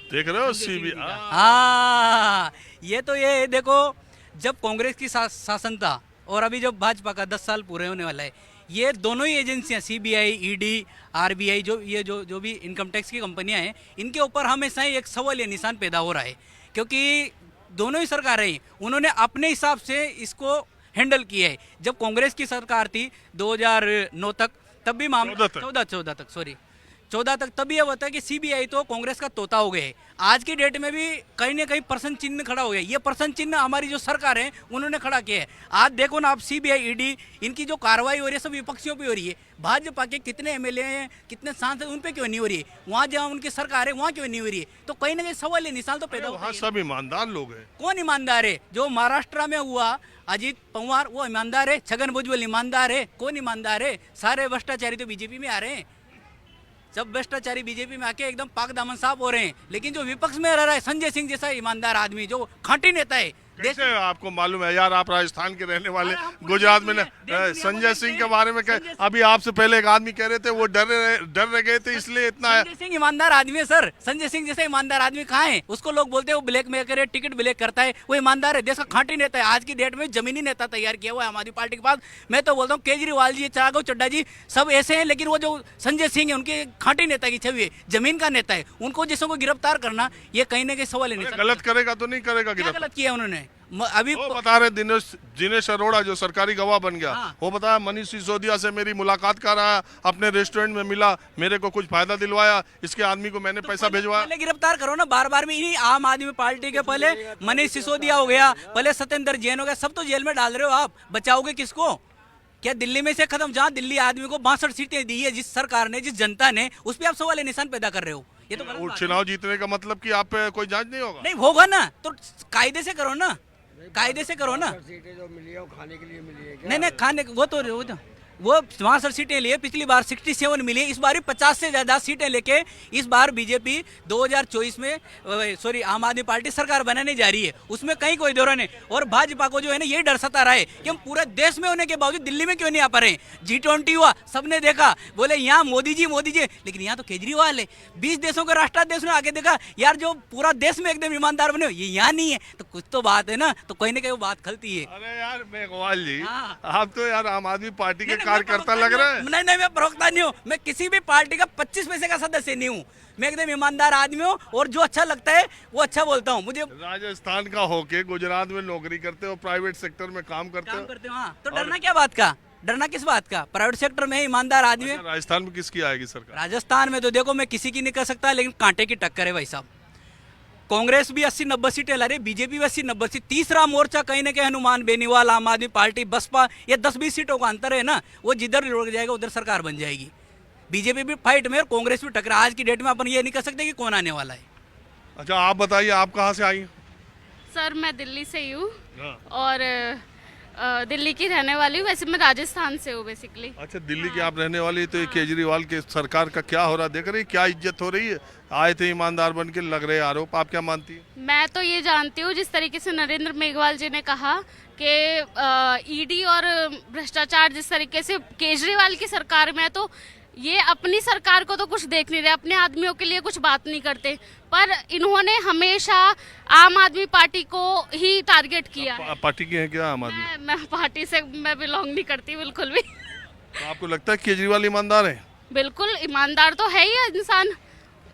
देख रहे हो सीबीआई? हाँ, ये तो ये देखो, जब कांग्रेस की शासन था और अभी जब भाजपा का 10 साल पूरे होने वाला है, ये दोनों ही एजेंसियां, सीबीआई, ईडी, आरबीआई, जो भी इनकम टैक्स की कंपनियां हैं, इनके ऊपर हमेशा ही एक सवाल या निशान पैदा हो रहा है। क्योंकि दोनों ही सरकारें ही उन्होंने अपने हिसाब से इसको हैंडल किया है। जब कांग्रेस की सरकार थी 2009 तक, तब भी मामला 14 तक, सॉरी, 14 तक तभी ये होता है कि सीबीआई तो कांग्रेस का तोता हो गए। आज की डेट में भी कहीं ना कहीं प्रश्न चिन्ह खड़ा हो गया। ये प्रश्न चिन्ह हमारी जो सरकार है उन्होंने खड़ा किया है। आज देखो ना आप, सीबीआई ईडी इनकी जो कार्रवाई हो रही है सब विपक्षियों पे हो रही है। भाजपा के कितने एमएलए हैं, कितने सांसद, उन पे क्यों नहीं हो रही है? वहाँ जहाँ उनकी सरकार है वहाँ क्यों नहीं हो रही है? तो कहीं ना कहीं सवाल है, निशान तो पैदा होता वहाँ ही है। सब ईमानदार लोग हैं। कौन ईमानदार है? जो महाराष्ट्र में हुआ, अजीत पवार वो ईमानदार है, छगन भुजबल ईमानदार है, कौन ईमानदार है? सारे भ्रष्टाचारी तो बीजेपी में आ रहे हैं। सब भ्रष्टाचारी बीजेपी में आके एकदम पाक दामन साफ हो रहे हैं। लेकिन जो विपक्ष में रह रहा है संजय सिंह जैसा ईमानदार आदमी, जो खांटी नेता है, कैसे आपको मालूम है यार, आप राजस्थान के रहने वाले, गुजरात में संजय सिंह के बारे में अभी आपसे पहले एक आदमी कह रहे थे वो डर रह गए थे इसलिए इतना संजय सिंह ईमानदार आदमी है सर। संजय सिंह जैसे ईमानदार आदमी कहाँ है? उसको लोग बोलते हैं वो ब्लैक मेकर है, टिकट ब्लैक करता है। वो ईमानदार है, देश का खांटी नेता है। आज की डेट में जमीनी नेता तैयार किया हुआ है आम आदमी पार्टी के पास। मैं तो बोलता हूँ केजरीवाल जी, चागो चड्डा जी सब ऐसे हैं, लेकिन वो जो संजय सिंह है उनके खांटी नेता की छवि है, जमीन का नेता है। उनको जिसों को गिरफ्तार करना ये कहीं ना कहीं सवाल है। गलत करेगा तो नहीं करेगा क्या गिरफ्तार? गलत किया उन्होंने? अभी वो बता रहे दिनेश अरोड़ा जो सरकारी गवाह बन गया, हाँ। वो बताया मनीष सिसोदिया से मेरी मुलाकात कर रहा, अपने रेस्टोरेंट में मिला, मेरे को कुछ फायदा दिलवाया, इसके आदमी को मैंने पैसा भिजवाया। पहले गिरफ्तार करो ना, बार बार में। इन्हीं आम आदमी पार्टी के पहले मनीष सिसोदिया हो गया, पहले सत्येंद्र जैन हो गया, सब तो जेल में डाल रहे हो आप। बचाओगे किसको? क्या दिल्ली में से खत्म? जहाँ दिल्ली आदमी को 62 सीटें दी है जिस सरकार ने, जिस जनता ने, उस पर आप सवाल निशान पैदा कर रहे हो। ये तो गलत बात है। चुनाव जीतने का मतलब कि आप पे कोई जांच नहीं होगा? नहीं होगा ना, तो कायदे से करो ना, कायदे से करो ना। सीटें जो मिली है वो खाने के लिए मिली है क्या? नहीं खाने वो 62 सीटें लिए, पिछली बार 67 मिली, इस बार भी 50 से ज्यादा सीटें लेके इस बार बीजेपी 2024 में आम आदमी पार्टी सरकार बनाने जा रही है। उसमें कहीं कोई दौरा नहीं। और भाजपा को जो है ना यही डर सता रहा है कि हम पूरे देश में होने के बावजूद दिल्ली में क्यों नहीं आ पा रहे हैं। G20 हुआ, सबने देखा, बोले यहाँ मोदी जी, लेकिन यहाँ तो केजरीवाल है। 20 देशों के राष्ट्राध्यक्ष ने आगे देखा, यार जो पूरा देश में एकदम ईमानदार बने ये यहाँ नहीं है, तो कुछ तो बात है ना। तो कहीं ना कहीं वो बात खलती है। अरे यार मेघवाल जी, हाँ। आप तो यार आम आदमी पार्टी के कार्यकर्ता लग रहे हैं। नहीं मैं प्रवक्ता नहीं हूँ, मैं किसी भी पार्टी का 25 पैसे का सदस्य नहीं हूँ। मैं एकदम ईमानदार आदमी हूँ और जो अच्छा लगता है वो अच्छा बोलता हूँ। मुझे राजस्थान का होके गुजरात में नौकरी करते हो, प्राइवेट सेक्टर में काम करते हो। हाँ, तो डरना क्या बात का? डरना किस बात का? प्राइवेट सेक्टर में ईमानदार आदमी है। राजस्थान में किसकी आएगी सरकार? राजस्थान में तो देखो मैं किसी की नहीं कर सकता, लेकिन कांटे की टक्कर है भाई साहब। कांग्रेस भी 80-90 सीटें ला रही, बीजेपी भी 80-90 सीट। तीसरा मोर्चा कहीं ना कहीं हनुमान बेनीवाल, आम आदमी पार्टी, बसपा, ये 10-20 सीटों का अंतर है ना, वो जिधर लुढ़क जाएगा उधर सरकार बन जाएगी। बीजेपी भी फाइट में और कांग्रेस भी टकरा। आज की डेट में अपन ये नहीं कह सकते कि कौन आने वाला है। अच्छा आप बताइए, आप कहाँ से आई हैं? सर मैं दिल्ली से ही हूँ और दिल्ली की रहने वाली हूँ। वैसे मैं राजस्थान से हूँ बेसिकली। अच्छा दिल्ली की आप रहने वाली, तो ये केजरीवाल के सरकार का क्या हो रहा देख रही, क्या इज्जत हो रही है? आए थे ईमानदार बन के, लग रहे आरोप, आप क्या मानती है? मैं तो ये जानती हूँ, जिस तरीके से नरेंद्र मेघवाल जी ने कहा कि ईडी और भ्रष्टाचार जिस तरीके से केजरीवाल की सरकार में है, तो ये अपनी सरकार को तो कुछ देख नहीं रहे, अपने आदमियों के लिए कुछ बात नहीं करते। पर इन्होंने हमेशा आम आदमी पार्टी को ही टारगेट किया है। पार्टी की है क्या आम आदमी? मैं पार्टी से मैं बिलोंग नहीं करती बिल्कुल भी। तो आपको लगता है केजरीवाल ईमानदार है? बिल्कुल ईमानदार तो है ही इंसान।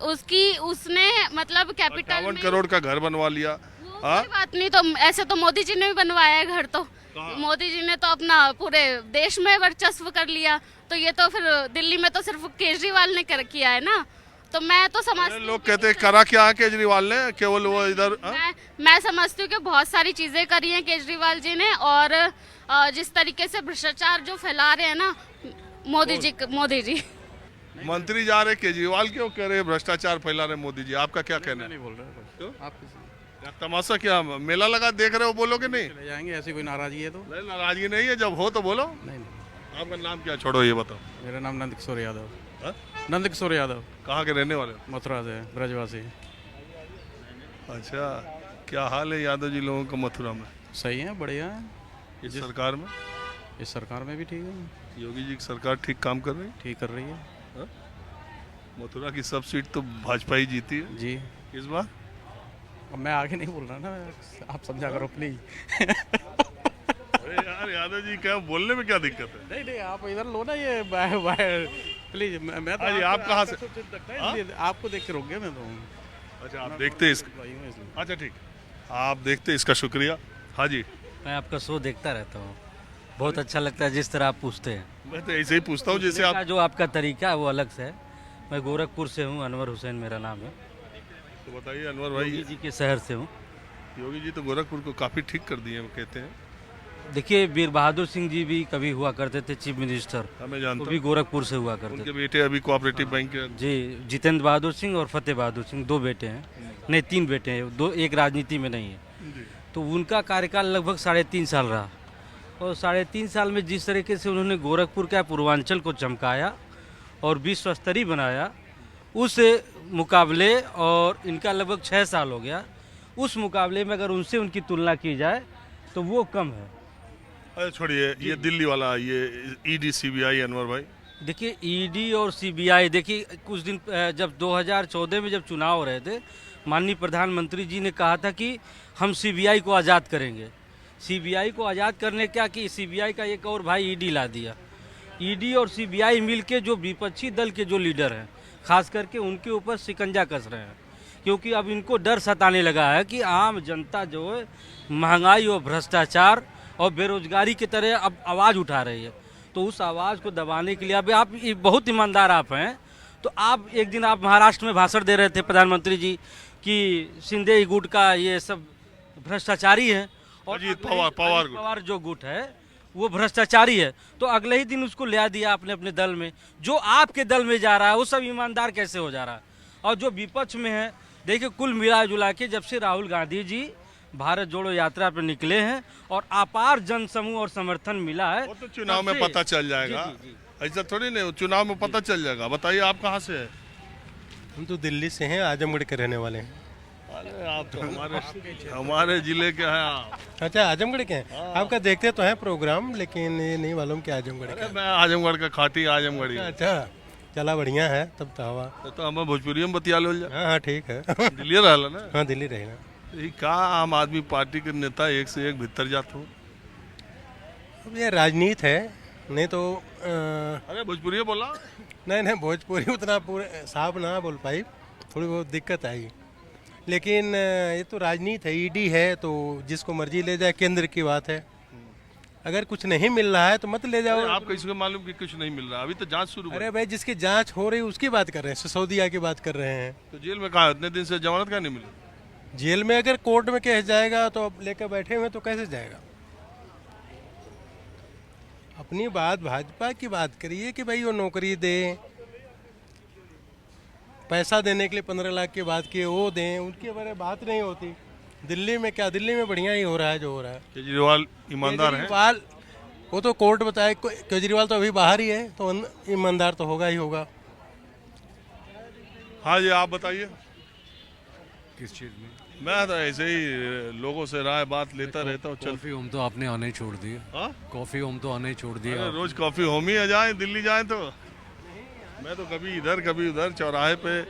उसने मतलब कैपिटल 51 करोड़ का घर बनवा लिया। कोई बात नहीं, तो ऐसे तो मोदी जी ने भी बनवाया है घर। तो मोदी जी ने तो अपना पूरे देश में वर्चस्व कर लिया, तो ये तो फिर दिल्ली में तो सिर्फ केजरीवाल ने किया है ना। तो मैं तो समझती हूँ, लोग कहते हैं करा क्या है केजरीवाल ने, केवल वो इधर। मैं समझती हूँ कि बहुत सारी चीजें करी हैं केजरीवाल जी ने। और जिस तरीके से भ्रष्टाचार जो फैला रहे हैं ना मोदी जी मंत्री जा रहे, केजरीवाल क्यों कह रहे भ्रष्टाचार फैला रहे मोदी जी? आपका क्या कहना है? नहीं बोल रहे आप तमाशा क्या मेला लगा देख रहे हो, बोलोगे नहीं? चले जाएंगे, ऐसी कोई नाराजगी है तो? नहीं नाराजगी नहीं है, जब हो तो बोलो। नहीं। आपका नाम क्या, छोड़ो ये बताओ। मेरा नाम नंद किशोर यादव। हाँ? नंद किशोर यादव। कहाँ के रहने वाले? मथुरा से, ब्रजवासी। अच्छा क्या हाल है यादव जी लोगों का मथुरा में? सही है, बढ़िया है। इस सरकार में? इस सरकार में भी ठीक है। योगी जी की सरकार ठीक काम कर रही है? ठीक कर रही है। हाँ? मथुरा की सब सीट तो भाजपा ही जीती है जी इस बार। अब मैं आगे नहीं बोल रहा ना, आप समझा करो प्लीज। अरे यार यादव जी क्या बोलने में क्या दिक्कत है? नहीं आप इधर लो ना ये प्लीज। मैं तो आप कहाँ से? आपको देख के रुक गया मैं तो। अच्छा आप देखते इसका? अच्छा ठीक, आप देखते इसका शुक्रिया। हाँ जी, मैं आपका शो देखता रहता हूँ, बहुत अच्छा लगता है जिस तरह आप पूछते हैं। मैं तो ऐसे ही पूछता हूँ जैसे आप। जो आपका तरीका है वो अलग से है, मैं गोरखपुर से हूँ, अनवर हुसैन मेरा नाम है। तो बताइए अनवर भाई, योगी जी के शहर से हूँ। योगी जी तो गोरखपुर को काफ़ी ठीक कर दिए, वो कहते हैं। देखिए, वीर बहादुर सिंह जी भी कभी हुआ करते थे चीफ मिनिस्टर, हमें वो जानता भी हूं। गोरखपुर से हुआ करते उनके थे। बेटे अभी कोऑपरेटिव बैंक के। जी, जितेंद्र बहादुर सिंह और फतेह बहादुर सिंह 2 बेटे हैं, नहीं 3 बेटे हैं, 2 एक राजनीति में नहीं है। तो उनका कार्यकाल लगभग 3.5 साल रहा, और 3.5 साल में जिस तरीके से उन्होंने गोरखपुर का पूर्वांचल को चमकाया और विश्व स्तरीय बनाया, उस मुकाबले, और इनका लगभग 6 साल हो गया, उस मुकाबले में अगर उनसे उनकी तुलना की जाए तो वो कम है। अरे छोड़िए, ये दिल्ली वाला, ये ईडी सीबीआई, अनवर भाई। देखिए, ईडी और सीबीआई, देखिए कुछ दिन जब 2014 में जब चुनाव हो रहे थे, माननीय प्रधानमंत्री जी ने कहा था कि हम सीबीआई को आज़ाद करेंगे। सीबीआई को आज़ाद करने क्या कि सीबीआई का एक और भाई ईडी ला दिया। ईडी और सीबीआई मिलके जो विपक्षी दल के जो लीडर हैं, खास करके उनके ऊपर शिकंजा कस रहे हैं, क्योंकि अब इनको डर सताने लगा है कि आम जनता जो है महंगाई और भ्रष्टाचार और बेरोजगारी की तरह अब आवाज़ उठा रही है। तो उस आवाज़ को दबाने के लिए अब आप बहुत ईमानदार आप हैं, तो आप एक दिन आप महाराष्ट्र में भाषण दे रहे थे प्रधानमंत्री जी कि शिंदे गुट का ये सब भ्रष्टाचारी है, और अजीत पवार पवार जो गुट है वो भ्रष्टाचारी है। तो अगले ही दिन उसको ले दिया आपने अपने दल में। जो आपके दल में जा रहा है वो सब ईमानदार कैसे हो जा रहा है? और जो विपक्ष में है, देखिए कुल मिला जुला के जब से राहुल गांधी जी भारत जोड़ो यात्रा पर निकले हैं और अपार जनसमूह और समर्थन मिला है, वो तो चुनाव में पता चल जाएगा। ऐसा थोड़ी नहीं, चुनाव में पता चल जाएगा। बताइए आप कहाँ से हैं? हम तो दिल्ली से हैं, आजमगढ़ के रहने वाले हैं। अरे आप तो हमारे जिले के हैं आप। अच्छा, आजमगढ़ के हैं। आपका देखते तो हैं प्रोग्राम, लेकिन ये नहीं मालूम कि आजमगढ़ के। मैं आजमगढ़ का खाटी आजमगढ़ी। अच्छा, चला बढ़िया है तब तो। हवा तो हमें भोजपुरी में बतिया लो। हाँ हाँ, ठीक है। दिल्ली रहा ना? हाँ, दिल्ली रहे ना। का आम आदमी पार्टी के नेता एक से एक भीतर जाते हो। अब ये राजनीति है, नहीं तो अरे भोजपुरी बोला। नहीं, भोजपुरी उतना पूरे साफ ना बोल पाई, थोड़ी बहुत दिक्कत आई। लेकिन ये तो राजनीति है, ईडी है, तो जिसको मर्जी ले जाए। केंद्र की बात है, अगर कुछ नहीं मिल रहा है तो मत ले जाओ। आप कैसे को मालूम कि कुछ नहीं मिल रहा? अभी तो जांच शुरू। अरे भाई, जिसकी जांच हो रही है उसकी बात कर रहे हैं, सिसोदिया की बात कर रहे हैं। तो जेल में कहा इतने दिन से जमानत का नहीं मिली? जेल में अगर कोर्ट में केस जाएगा तो अब लेकर बैठे हुए तो कैसे जाएगा? अपनी बात भाजपा की बात करिए कि भाई वो नौकरी दे, पैसा देने के लिए 15 लाख की बात की वो दें, उनके बारे में बात नहीं होती। दिल्ली में क्या, दिल्ली में बढ़िया ही हो रहा है जो हो रहा है। केजरीवाल ईमानदार है? केजरीवाल वो तो कोर्ट बताए, केजरीवाल तो अभी बाहर ही है, तो ईमानदार तो होगा ही होगा। हाँ जी, आप बताइए। किस चीज़ में? मैं तो ऐसे ही लोगों से राय बात लेता रहता हूँ। कॉफ़ी होम तो आपने आना ही छोड़ दिया। कॉफ़ी होम तो आना ही छोड़ दिया। रोज कॉफी होम ही जाए, दिल्ली जाए तो। मैं तो कभी इधर कभी उधर चौराहे पे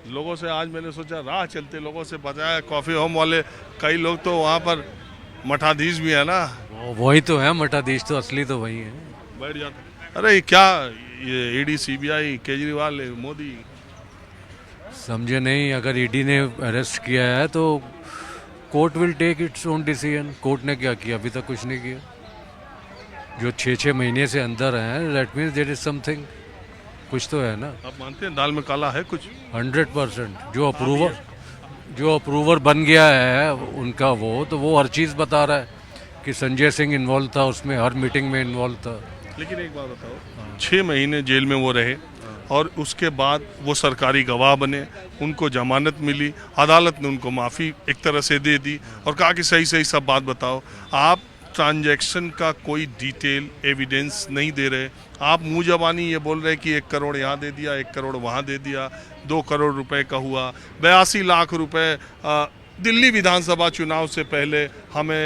लोगों से, आज मैंने सोचा राह चलते लोगों से बचाया। कॉफी होम वाले कई लोग तो वहाँ पर मठाधीश भी है ना। वही तो है मठाधीश, तो असली तो वही है। बैठ जाते। अरे क्या ये ईडी सीबीआई केजरीवाल मोदी समझे नहीं। अगर ईडी ने अरेस्ट किया है तो court will take its own decision. Court ने क्या किया? अभी तक कुछ नहीं किया। जो 6 महीने से अंदर हैं, that means there is something, कुछ तो है ना। आप मानते हैं दाल में काला है कुछ? 100%। जो अप्रूवर बन गया है उनका, वो हर चीज़ बता रहा है कि संजय सिंह इन्वॉल्व था उसमें, हर मीटिंग में इन्वॉल्व था। लेकिन एक बात बताओ, 6 महीने जेल में वो रहे और उसके बाद वो सरकारी गवाह बने, उनको जमानत मिली, अदालत ने उनको माफ़ी एक तरह से दे दी और कहा कि सही सही सब बात बताओ। आप ट्रांजैक्शन का कोई डिटेल एविडेंस नहीं दे रहे। आप मुँह जबानी ये बोल रहे कि 1 करोड़ यहाँ दे दिया, 1 करोड़ वहाँ दे दिया, 2 करोड़ रुपए का हुआ, 82 लाख रुपए दिल्ली विधानसभा चुनाव से पहले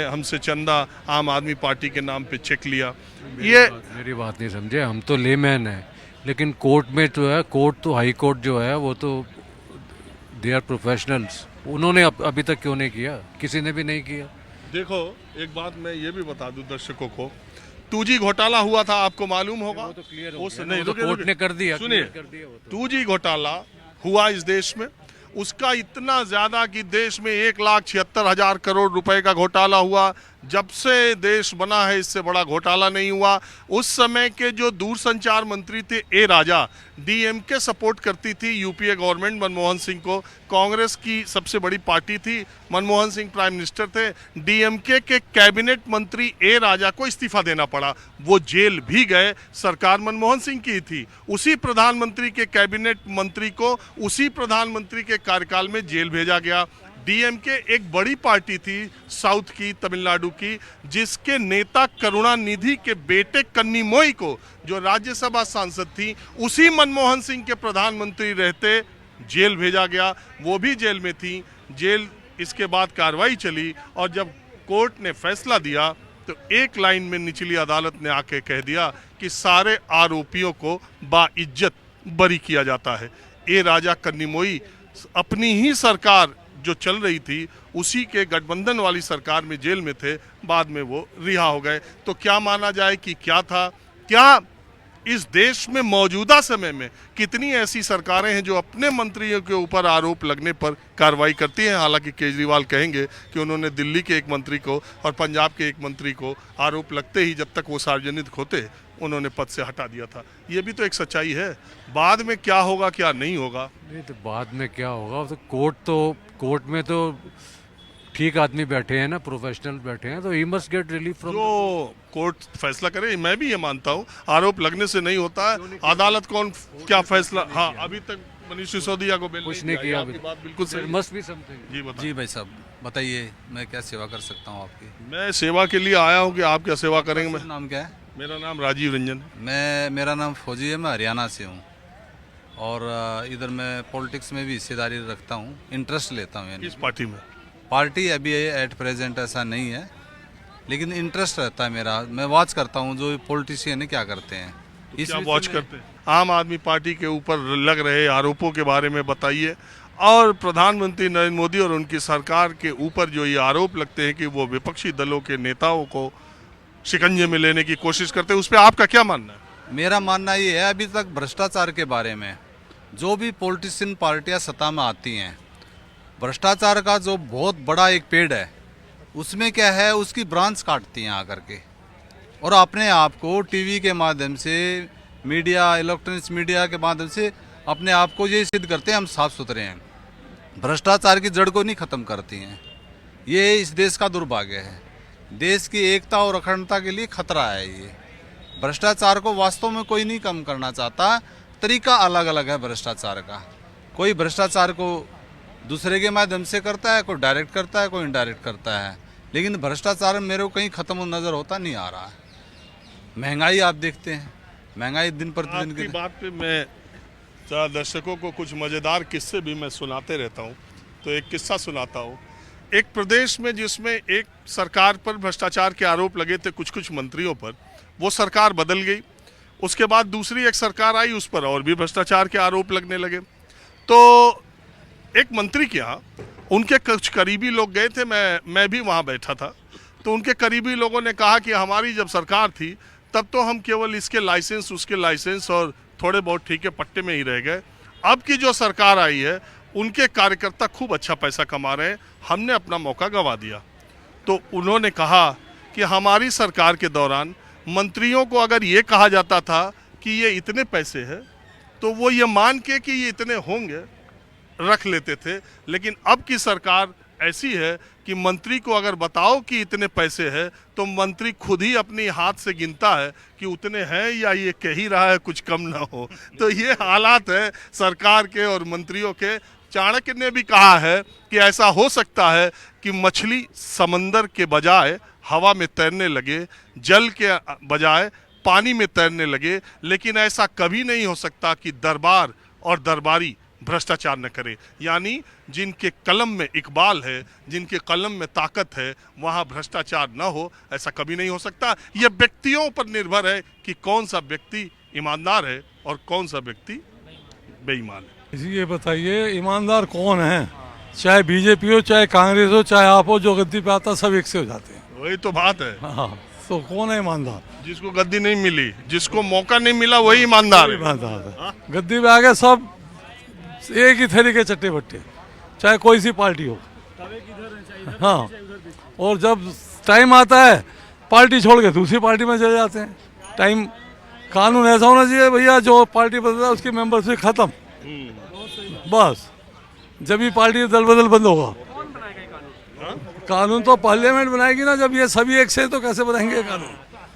हमसे चंदा आम आदमी पार्टी के नाम पे चेक लिया। ये मेरी बात नहीं समझे, हम तो लेमैन हैं, लेकिन कोर्ट में तो है, कोर्ट तो हाई कोर्ट जो है वो तो दे आर प्रोफेशनल्स। उन्होंने अभी तक क्यों नहीं किया? किसी ने भी नहीं किया। देखो एक बात मैं ये भी बता दूं दर्शकों को, 2G घोटाला हुआ था, आपको मालूम होगा। वो तो क्लियर हो गया, वो तो कोर्ट ने कर दिया। सुनिए, 2G घोटाला हुआ इस देश में, उसका इतना ज्यादा कि देश में 1,76,000 करोड़ रुपए का घोटाला हुआ। जब से देश बना है इससे बड़ा घोटाला नहीं हुआ। उस समय के जो दूरसंचार मंत्री थे ए राजा, डीएमके सपोर्ट करती थी यूपीए गवर्नमेंट मनमोहन सिंह को, कांग्रेस की सबसे बड़ी पार्टी थी, मनमोहन सिंह प्राइम मिनिस्टर थे। डीएमके के कैबिनेट मंत्री ए राजा को इस्तीफा देना पड़ा, वो जेल भी गए, सरकार मनमोहन सिंह की थी। उसी प्रधानमंत्री के कैबिनेट मंत्री को उसी प्रधानमंत्री के कार्यकाल में जेल भेजा गया। डीएमके एक बड़ी पार्टी थी साउथ की, तमिलनाडु की, जिसके नेता करुणानिधि के बेटे कन्निमोई को, जो राज्यसभा सांसद थी, उसी मनमोहन सिंह के प्रधानमंत्री रहते जेल भेजा गया, वो भी जेल में थी। जेल इसके बाद कार्रवाई चली और जब कोर्ट ने फैसला दिया तो एक लाइन में निचली अदालत ने आके कह दिया कि सारे आरोपियों को बाइज्जत बरी किया जाता है। ए राजा कन्निमोई अपनी ही सरकार जो चल रही थी उसी के गठबंधन वाली सरकार में जेल में थे, बाद में वो रिहा हो गए। तो क्या माना जाए कि क्या था? क्या इस देश में मौजूदा समय में कितनी ऐसी सरकारें हैं जो अपने मंत्रियों के ऊपर आरोप लगने पर कार्रवाई करती हैं? हालांकि केजरीवाल कहेंगे कि उन्होंने दिल्ली के एक मंत्री को और पंजाब के एक मंत्री को आरोप लगते ही, जब तक वो सार्वजनिक होते, उन्होंने पद से हटा दिया था। ये भी तो एक सच्चाई है। बाद में क्या होगा क्या नहीं होगा, नहीं तो बाद में क्या होगा तो कोर्ट में तो ठीक आदमी बैठे हैं ना, प्रोफेशनल बैठे हैं, तो he must get relief from. जो कोर्ट फैसला करे, मैं भी ये मानता हूँ, आरोप लगने से नहीं होता है। अदालत कौन क्या फैसला, हाँ अभी तक मनीष सिसोदिया को बेल कुछ नहीं किया, आपकी बात बिल्कुल सही। Must be something. जी बताइए। जी भाई साहब बताइए, मैं क्या सेवा कर सकता हूँ आपकी? मैं सेवा के लिए आया हूँ कि आप क्या सेवा करेंगे। मैं नाम क्या है? मेरा नाम राजीव रंजन है। मेरा नाम फौजी है, मैं हरियाणा से हूँ और इधर मैं पॉलिटिक्स में भी हिस्सेदारी रखता हूँ, इंटरेस्ट लेता हूँ। किस पार्टी में? पार्टी अभी एट प्रेजेंट ऐसा नहीं है, लेकिन इंटरेस्ट रहता है मेरा। मैं वॉच करता हूँ जो पॉलिटिशियन है क्या करते हैं। क्या वॉच करते हैं? आम आदमी पार्टी के ऊपर लग रहे आरोपों के बारे में बताइए, और प्रधानमंत्री नरेंद्र मोदी और उनकी सरकार के ऊपर जो ये आरोप लगते हैं कि वो विपक्षी दलों के नेताओं को शिकंजे में लेने की कोशिश करते हैं, उस पर आपका क्या मानना है? मेरा मानना ये है, अभी तक भ्रष्टाचार के बारे में जो भी पॉलिटिशियन पार्टियां सत्ता में आती हैं, भ्रष्टाचार का जो बहुत बड़ा एक पेड़ है, उसमें क्या है, उसकी ब्रांच काटती हैं आकर के, और अपने आप को टीवी के माध्यम से, मीडिया, इलेक्ट्रॉनिक्स मीडिया के माध्यम से अपने आप को ये सिद्ध करते हैं हम साफ सुथरे हैं। भ्रष्टाचार की जड़ को नहीं ख़त्म करती हैं। ये इस देश का दुर्भाग्य है। देश की एकता और अखंडता के लिए खतरा है। ये भ्रष्टाचार को वास्तव में कोई नहीं कम करना चाहता, तरीका अलग अलग है भ्रष्टाचार का। कोई भ्रष्टाचार को दूसरे के माध्यम से करता है, कोई डायरेक्ट करता है, कोई इनडायरेक्ट करता है, लेकिन भ्रष्टाचार मेरे को कहीं ख़त्म नज़र होता नहीं आ रहा है। महंगाई आप देखते हैं, महंगाई दिन प्रतिदिन आपकी बात पे मैं दर्शकों को कुछ मज़ेदार किस्से भी मैं सुनाते रहता हूँ, तो एक किस्सा सुनाता हूँ। एक प्रदेश में जिसमें एक सरकार पर भ्रष्टाचार के आरोप लगे थे कुछ मंत्रियों पर, वो सरकार बदल गई। उसके बाद दूसरी एक सरकार आई, उस पर और भी भ्रष्टाचार के आरोप लगने लगे। तो एक मंत्री के यहाँ उनके कुछ करीबी लोग गए थे, मैं भी वहाँ बैठा था। तो उनके करीबी लोगों ने कहा कि हमारी जब सरकार थी तब तो हम केवल इसके लाइसेंस, उसके लाइसेंस और थोड़े बहुत ठीके पट्टे में ही रह गए। अब की जो सरकार आई है उनके कार्यकर्ता खूब अच्छा पैसा कमा रहे हैं, हमने अपना मौका गंवा दिया। तो उन्होंने कहा कि हमारी सरकार के दौरान मंत्रियों को अगर ये कहा जाता था कि ये इतने पैसे हैं, तो वो ये मान के कि ये इतने होंगे रख लेते थे। लेकिन अब की सरकार ऐसी है कि मंत्री को अगर बताओ कि इतने पैसे हैं, तो मंत्री खुद ही अपनी हाथ से गिनता है कि उतने हैं या ये कह ही रहा है कुछ कम ना हो। तो ये हालात है सरकार के और मंत्रियों के। चाणक्य ने भी कहा है कि ऐसा हो सकता है कि मछली समंदर के बजाय हवा में तैरने लगे, जल के बजाय पानी में तैरने लगे, लेकिन ऐसा कभी नहीं हो सकता कि दरबार और दरबारी भ्रष्टाचार न करे। यानी जिनके कलम में इकबाल है, जिनके कलम में ताकत है, वहाँ भ्रष्टाचार न हो, ऐसा कभी नहीं हो सकता। यह व्यक्तियों पर निर्भर है कि कौन सा व्यक्ति ईमानदार है और कौन सा व्यक्ति बेईमान है। ये बताइए ईमानदार कौन है? चाहे बीजेपी हो, चाहे कांग्रेस हो, चाहे आप हो, जो गद्दी पे आता सब एक से हो जाते हैं। वही तो बात है। हाँ, तो कौन है ईमानदार? जिसको गद्दी नहीं मिली, जिसको मौका नहीं मिला, वही ईमानदार है। गद्दी पे आ गए सब एक ही थैली के चट्टे बट्टे, चाहे कोई सी पार्टी हो। हाँ, और जब टाइम आता है पार्टी छोड़ के दूसरी पार्टी में चले जाते हैं। टाइम कानून ऐसा होना चाहिए भैया, जो पार्टी बदलता है उसकी मेंबरशिप खत्म, बस। जब भी पार्टी दल बदल बंद होगा। कानून तो पार्लियामेंट बनाएगी ना, जब ये सभी एक से, तो कैसे बनाएंगे कानून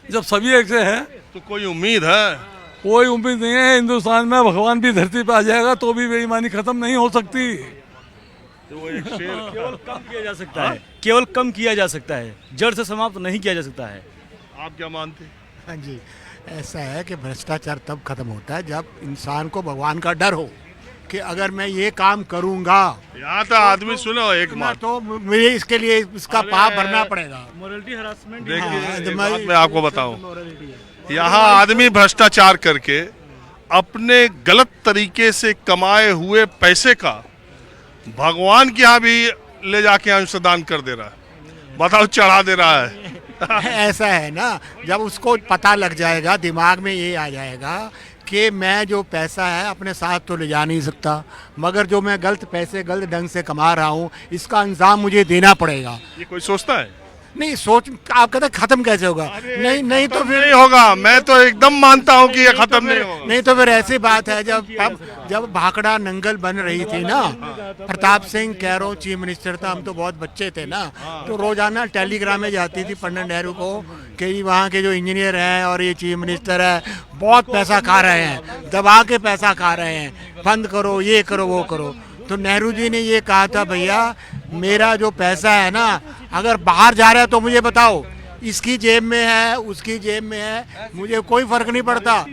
जब सभी एक से हैं? तो कोई उम्मीद है? कोई उम्मीद नहीं है। हिंदुस्तान में भगवान भी धरती पे आ जाएगा तो भी बेईमानी खत्म नहीं हो सकती। केवल कम किया जा सकता है, केवल कम किया जा सकता है, जड़ से समाप्त नहीं किया जा सकता है। आप क्या मानते हैं? हाँ जी, ऐसा है कि भ्रष्टाचार तब खत्म होता है जब इंसान को भगवान का डर हो कि अगर मैं ये काम करूंगा, यहाँ तो आदमी सुनो एक बात, तो मुझे इसके लिए इसका पाप भरना पड़ेगा। Morality harassment. देखिए मैं आपको बताऊं, यहाँ आदमी भ्रष्टाचार करके अपने गलत तरीके से कमाए हुए पैसे का भगवान के यहाँ भी ले जाके अंशदान कर दे रहा है। बताओ, चढ़ा दे रहा है। ऐसा है ना, जब उसको पता लग जाएगा, दिमाग में ये आ जाएगा कि मैं जो पैसा है अपने साथ तो ले जा नहीं सकता, मगर जो मैं गलत पैसे गलत ढंग से कमा रहा हूँ इसका इंतजाम मुझे देना पड़ेगा। ये कोई सोचता है? नहीं सोच, आप कहते खत्म कैसे होगा? नहीं तो फिर नहीं होगा। मैं तो एकदम मानता हूँ कि ये खत्म नहीं होगा। नहीं तो फिर ऐसी बात है, जब भाखड़ा नंगल बन रही थी ना, प्रताप सिंह कैरो चीफ मिनिस्टर था, हम तो बहुत बच्चे थे ना, तो रोजाना टेलीग्रामें जाती थी पंडित नेहरू को कि वहाँ के जो इंजीनियर हैं और ये चीफ मिनिस्टर है बहुत पैसा खा रहे हैं, दबा के पैसा खा रहे हैं, बंद करो, ये करो, वो करो। तो नेहरू जी ने ये कहा था, भैया मेरा जो पैसा है ना, अगर बाहर जा रहा है तो मुझे बताओ, इसकी जेब में है, उसकी जेब में है, मुझे कोई फर्क नहीं पड़ता,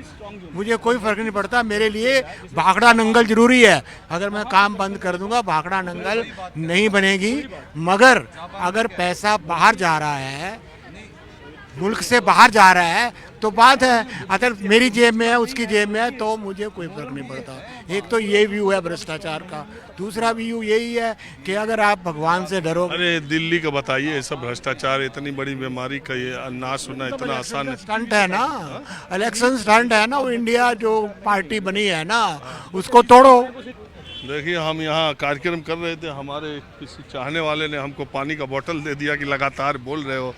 मुझे कोई फर्क नहीं पड़ता। मेरे लिए भाखड़ा नंगल जरूरी है। अगर मैं काम बंद कर दूंगा भाखड़ा नंगल नहीं बनेगी। मगर अगर पैसा बाहर जा रहा है, मुल्क से बाहर जा रहा है, तो बात है, अगर मेरी जेब में है, उसकी जेब में है, तो मुझे कोई फर्क नहीं पड़ता। एक तो ये व्यू है भ्रष्टाचार का। दूसरा व्यू यही है कि अगर आप भगवान से डरो। अरे दिल्ली का बताइए, सब भ्रष्टाचार इतनी बड़ी बीमारी का ये ना सुनना इतना आसान है। स्टंट है ना, इलेक्शन स्टंट है ना, वो इंडिया जो पार्टी बनी है ना, उसको तोड़ो। देखिए, हम यहाँ कार्यक्रम कर रहे थे, हमारे किसी चाहने वाले ने हमको पानी का बोतल दे दिया कि लगातार बोल रहे हो,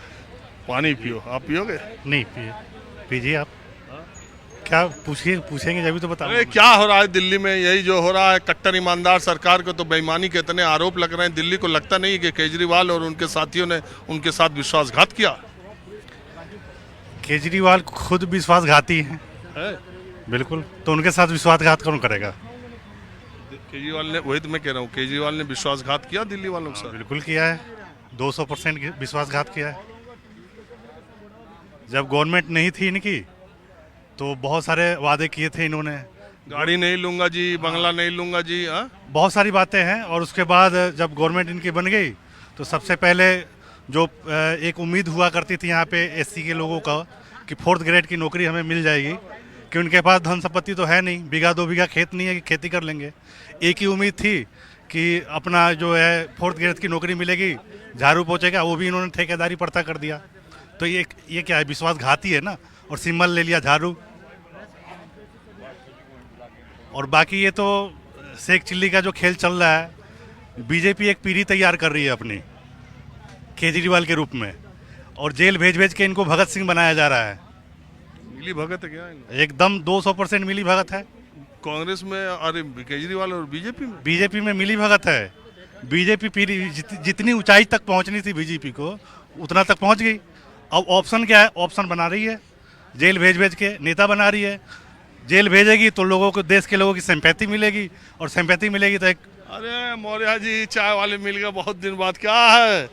पानी पियो। आप पियोगे? नहीं पीजिए आप। क्या पूछेंगे जब तो बताओ। अरे क्या हो रहा है दिल्ली में? यही जो हो रहा है, कट्टर ईमानदार सरकार को तो बेईमानी के इतने आरोप लग रहे हैं। दिल्ली को लगता नहीं कि केजरीवाल और उनके साथियों ने उनके साथ विश्वासघात किया? केजरीवाल खुद विश्वासघाती हैं है? बिल्कुल, तो उनके साथ विश्वासघात कौन करेगा? केजरीवाल ने, वही तो मैं कह रहा हूँ, केजरीवाल ने विश्वासघात किया दिल्ली वालों के साथ? बिल्कुल किया है, 200% विश्वासघात किया है। जब गवर्नमेंट नहीं थी इनकी तो बहुत सारे वादे किए थे इन्होंने, गाड़ी नहीं लूंगा जी, बंगला नहीं लूंगा जी, बहुत सारी बातें हैं। और उसके बाद जब गवर्नमेंट इनकी बन गई तो सबसे पहले जो एक उम्मीद हुआ करती थी यहाँ पे एससी के लोगों का कि 4th ग्रेड की नौकरी हमें मिल जाएगी, कि उनके पास धन संपत्ति तो है नहीं, बीघा 2 बीघा खेत नहीं है कि खेती कर लेंगे। एक ही उम्मीद थी कि अपना जो है 4th ग्रेड की नौकरी मिलेगी, झाड़ू पोछेगा, वो भी इन्होंने ठेकेदारी पड़ता कर दिया। तो ये क्या है? विश्वासघाती है ना। और सिंबल ले लिया झाड़ू। और बाकी ये तो शेख चिल्ली का जो खेल चल रहा है, बीजेपी एक पीढ़ी तैयार कर रही है अपनी केजरीवाल के रूप में, और जेल भेज भेज के इनको भगत सिंह बनाया जा रहा है। मिली भगत है क्या? एकदम 200% मिली भगत है। कांग्रेस में, अरे केजरीवाल और बीजेपी में मिली भगत है। बीजेपी पीढ़ी जितनी ऊंचाई तक पहुंचनी थी बीजेपी को, उतना तक पहुंच गई। अब ऑप्शन क्या है? ऑप्शन बना रही है, जेल भेज भेज के नेता बना रही है। जेल भेजेगी तो लोगों को, देश के लोगों की सिंपैथी मिलेगी, और सिंपैथी मिलेगी तो एक, अरे मौर्य जी चाय वाले मिल गए बहुत दिन बाद। क्या है,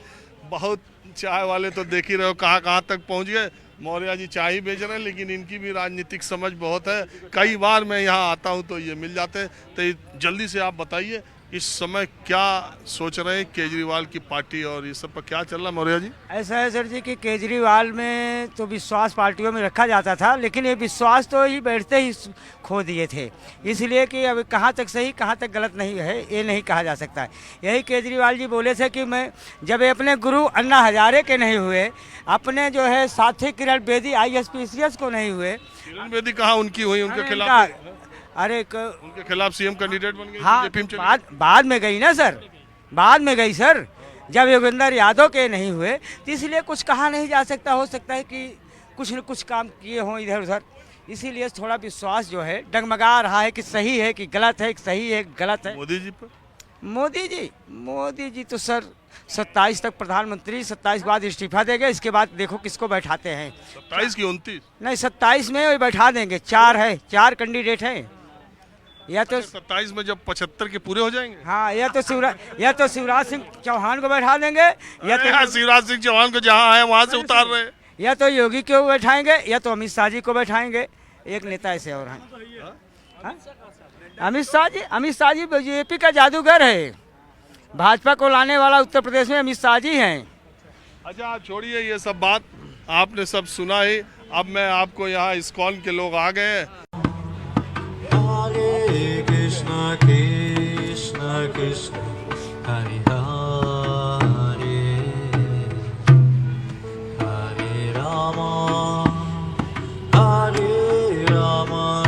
बहुत चाय वाले तो देख ही रहे हो कहाँ तक पहुँच गए। मौर्य जी चाय ही बेच रहे हैं, लेकिन इनकी भी राजनीतिक समझ बहुत है। कई बार मैं यहाँ आता हूँ तो ये मिल जाते हैं। तो जल्दी से आप बताइए, इस समय क्या सोच रहे हैं केजरीवाल की पार्टी और ये सब पर क्या चल रहा है मौर्य जी? ऐसा है सर जी कि केजरीवाल में तो विश्वास पार्टियों में रखा जाता था, लेकिन ये विश्वास तो ही बैठते ही खो दिए थे। इसलिए कि अब कहाँ तक सही कहाँ तक गलत नहीं है ये नहीं कहा जा सकता है। यही केजरीवाल जी बोले थे कि मैं जब अपने गुरु अन्ना हजारे के नहीं हुए, अपने जो है साथी किरण बेदी ISPCS को नहीं हुए। किरण बेदी कहाँ उनकी हुई? उनके खिलाफ, अरे उनके खिलाफ CM कैंडिडेट बन गए। हाँ, बाद में गई ना सर, बाद में गई सर। जब योगेंद्र यादव के नहीं हुए तो इसलिए कुछ कहा नहीं जा सकता। हो सकता है कि कुछ न कुछ काम किए हों इधर उधर, इसीलिए थोड़ा विश्वास जो है डगमगा रहा है कि सही है कि गलत है, कि सही है कि गलत है। मोदी जी पर? मोदी जी तो सर 27 तक प्रधानमंत्री, 27 के बाद इस्तीफा देंगे, इसके बाद देखो किसको बैठाते हैं। 27 की 29? नहीं 27 में वही बैठा देंगे। 4 कैंडिडेट हैं। या तो 27 में जब 75 के पूरे हो जाएंगे, हाँ, या तो शिवराज सिंह चौहान को बैठा देंगे, या तो शिवराज सिंह चौहान को जहाँ है वहाँ से उतार रहे हैं, या तो योगी को बैठाएंगे, या तो अमित शाह जी को बैठाएंगे। एक नेता ऐसे और हैं। अमित शाह जी बीजेपी का जादूगर है। भाजपा को लाने वाला उत्तर प्रदेश में अमित शाह जी हैं। अच्छा आप छोड़िए ये सब बात, आपने सब सुना ही। अब मैं आपको यहाँ इस्कॉन के लोग आ गए हैं। हरे कृष्णा कृष्णा कृष्णा हरे हरे, हरे राम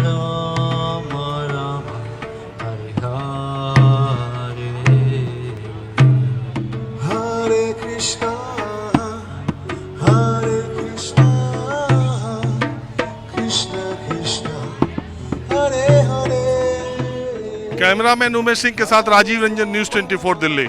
राम राम हरे हरे, हरे कृष्णा कृष्णा कृष्णा हरे हरे। कैमरामैन उमेश सिंह के साथ राजीव रंजन, न्यूज़ 24 दिल्ली।